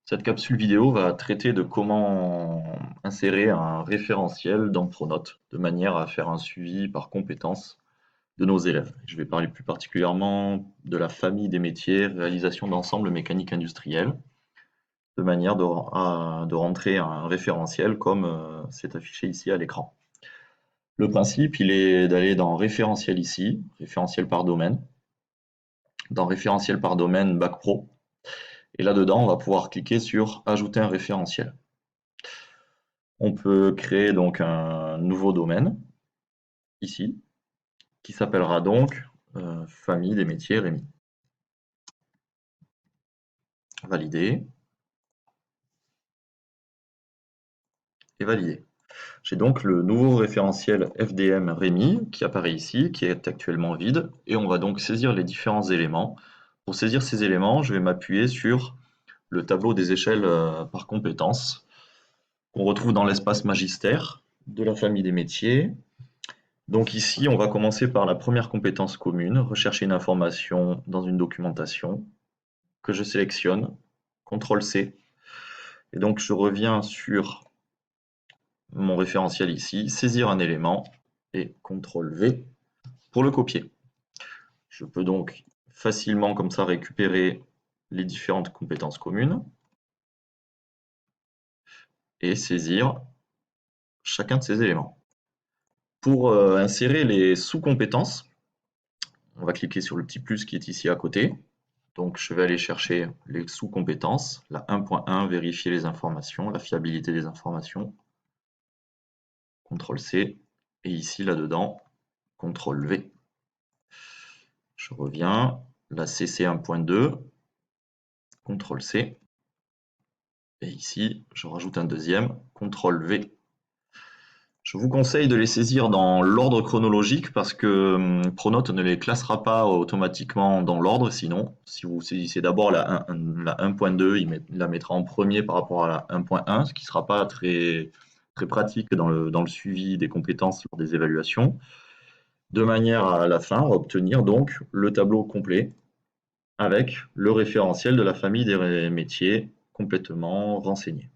Cette capsule vidéo va traiter de comment insérer un référentiel dans Pronote, de manière à faire un suivi par compétences de nos élèves. Je vais parler plus particulièrement de la famille des métiers, réalisation d'ensemble mécanique industrielle, de manière de rentrer un référentiel comme c'est affiché ici à l'écran. Le principe, il est d'aller dans référentiel ici, référentiel par domaine, dans référentiel par domaine Bac Pro, et là-dedans, on va pouvoir cliquer sur ajouter un référentiel. On peut créer donc un nouveau domaine, ici, qui s'appellera donc famille des métiers Rémi. Valider et valider. J'ai donc le nouveau référentiel FDM Rémi qui apparaît ici, qui est actuellement vide, et on va donc saisir les différents éléments. Pour saisir ces éléments, je vais m'appuyer sur le tableau des échelles par compétences qu'on retrouve dans l'espace magistère de la famille des métiers. Donc ici, on va commencer par la première compétence commune, rechercher une information dans une documentation que je sélectionne, CTRL-C, et donc je reviens sur mon référentiel ici, saisir un élément, et CTRL-V pour le copier. Je peux donc facilement comme ça récupérer les différentes compétences communes et saisir chacun de ces éléments. Pour insérer les sous-compétences, on va cliquer sur le petit plus qui est ici à côté. Donc je vais aller chercher les sous-compétences, la 1.1, vérifier les informations, la fiabilité des informations, CTRL-C, et ici là-dedans, CTRL-V. Je reviens, la CC 1.2, CTRL-C, et ici je rajoute un deuxième, CTRL-V. Je vous conseille de les saisir dans l'ordre chronologique parce que Pronote ne les classera pas automatiquement dans l'ordre, sinon, si vous saisissez d'abord la 1.2, il la mettra en premier par rapport à la 1.1, ce qui ne sera pas très pratique dans le suivi des compétences lors des évaluations, de manière à la fin à obtenir donc le tableau complet avec le référentiel de la famille des métiers complètement renseigné.